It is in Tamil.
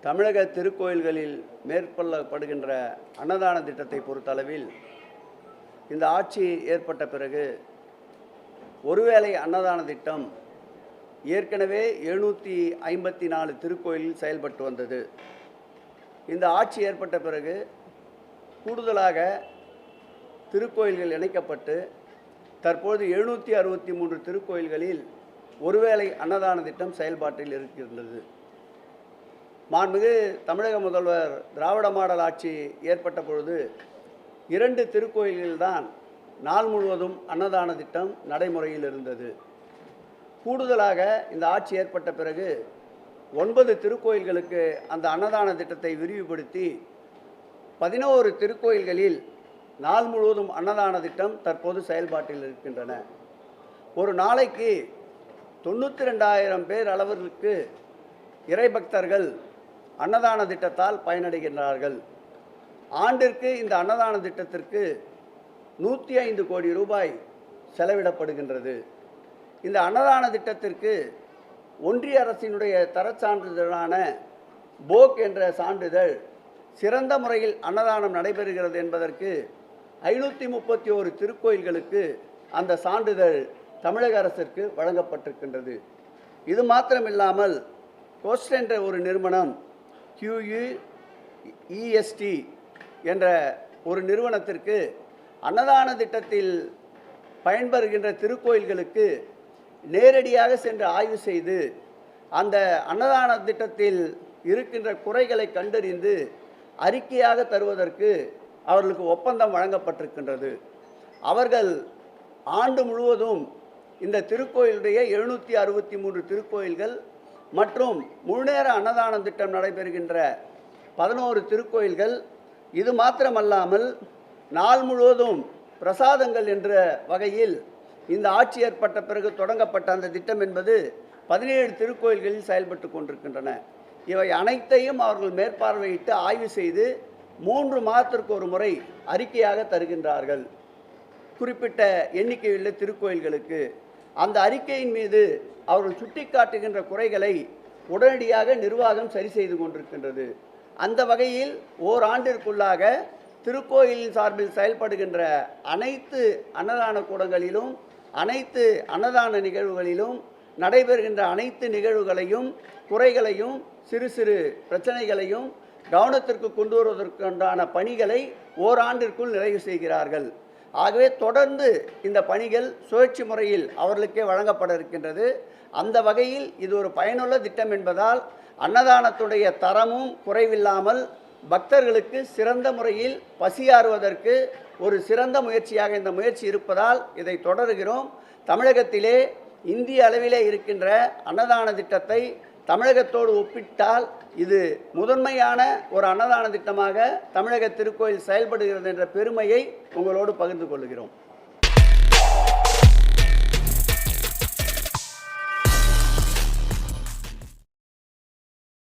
தமிழக திருக்கோயில்களில் மேற்கொள்ளப்படுகின்ற அன்னதான திட்டத்தை பொறுத்தளவில் இந்த ஆட்சி ஏற்பட்ட பிறகு ஒருவேளை அன்னதான திட்டம் ஏற்கனவே 754 திருக்கோயிலில் செயல்பட்டு வந்தது. இந்த ஆட்சி ஏற்பட்ட பிறகு கூடுதலாக திருக்கோயில்கள் இணைக்கப்பட்டு தற்போது 763 திருக்கோயில்களில் ஒருவேளை அன்னதான திட்டம் செயல்பாட்டில் இருக்கின்றது. மாண்புமிகு தமிழக முதல்வர் திராவிட மாடல் ஆட்சி ஏற்பட்ட பொழுது 2 திருக்கோயில்கள்தான் நாள் முழுவதும் அன்னதான திட்டம் நடைமுறையில் இருந்தது. கூடுதலாக இந்த ஆட்சி ஏற்பட்ட பிறகு 9 திருக்கோயில்களுக்கு அந்த அன்னதான திட்டத்தை விரிவுபடுத்தி 11 திருக்கோயில்களில் நாள் முழுவதும் அன்னதான திட்டம் தற்போது செயல்பாட்டில் இருக்கின்றன. ஒரு நாளைக்கு 92,000 பேர் அளவிற்கு இறைபக்தர்கள் அன்னதான திட்டத்தால் பயனடைகின்றார்கள். ஆண்டிற்கு இந்த அன்னதான திட்டத்திற்கு 105 கோடி ரூபாய் செலவிடப்படுகின்றது. இந்த அன்னதான திட்டத்திற்கு ஒன்றிய அரசினுடைய தரச் சான்றிதழான போக் என்ற சான்றிதழ் சிறந்த முறையில் அன்னதானம் நடைபெறுகிறது என்பதற்கு 531 திருக்கோயில்களுக்கு அந்த சான்றிதழ் தமிழக அரசிற்கு வழங்கப்பட்டிருக்கின்றது. இது மாத்திரமில்லாமல் கோஸ்ட் என்ற ஒரு நிறுவனம் QUEST என்ற ஒரு நிறுவனத்திற்கு அன்னதான திட்டத்தில் பயன்பெறுகின்ற திருக்கோயில்களுக்கு நேரடியாக சென்று ஆய்வு செய்து அந்த அன்னதான திட்டத்தில் இருக்கின்ற குறைகளை கண்டறிந்து அறிக்கையாக தருவதற்கு அவர்களுக்கு ஒப்பந்தம் வழங்கப்பட்டிருக்கின்றது. அவர்கள் ஆண்டு முழுவதும் இந்த திருக்கோயிலுடைய 763 திருக்கோயில்கள் மற்றும் முழுநேர அன்னதான திட்டம் நடைபெறுகின்ற 11 திருக்கோயில்கள், இது மாத்திரமல்லாமல் நாள் முழுவதும் பிரசாதங்கள் என்ற வகையில் இந்த ஆட்சி ஏற்பட்ட பிறகு தொடங்கப்பட்ட அந்த திட்டம் என்பது 17 திருக்கோயில்களில் செயல்பட்டு கொண்டிருக்கின்றன. இவை அனைத்தையும் அவர்கள் மேற்பார்வையிட்டு ஆய்வு செய்து 3 மாதத்திற்கு ஒரு முறை அறிக்கையாக தருகின்றார்கள். குறிப்பிட்ட எண்ணிக்கையுள்ள திருக்கோயில்களுக்கு அந்த அறிக்கையின் மீது அவர்கள் சுட்டிக்காட்டுகின்ற குறைகளை உடனடியாக நிர்வாகம் சரி செய்து கொண்டிருக்கின்றது. அந்த வகையில் ஓராண்டிற்குள்ளாக திருக்கோயிலின் சார்பில் செயல்படுகின்ற அனைத்து அன்னதான கூடங்களிலும் அனைத்து அன்னதான நிகழ்வுகளிலும் நடைபெறுகின்ற அனைத்து நிகழ்வுகளையும் குறைகளையும் சிறு சிறு பிரச்சனைகளையும் கவனத்திற்கு கொண்டு வருவதற்குண்டான பணிகளை ஓராண்டிற்குள் நிறைவு செய்கிறார்கள். ஆகவே தொடர்ந்து இந்த பணிகள் சுழற்சி முறையில் அவர்களுக்கே வழங்கப்பட இருக்கின்றது. அந்த வகையில் இது ஒரு பயனுள்ள திட்டம் என்பதால் அன்னதானத்துடைய தரமும் குறைவில்லாமல் பக்தர்களுக்கு சிறந்த முறையில் பசியாறுவதற்கு ஒரு சிறந்த முயற்சியாக இந்த முயற்சி இருப்பதால் இதை தொடருகிறோம். தமிழகத்திலே இந்திய அளவிலே இருக்கின்ற அன்னதான திட்டத்தை தமிழகத்தோடு ஒப்பிட்டால் இது முதன்மையான ஒரு அன்னதான திட்டமாக தமிழக திருக்கோயில் செயல்படுகிறது என்ற பெருமையை உங்களோடு பகிர்ந்து கொள்கிறோம்.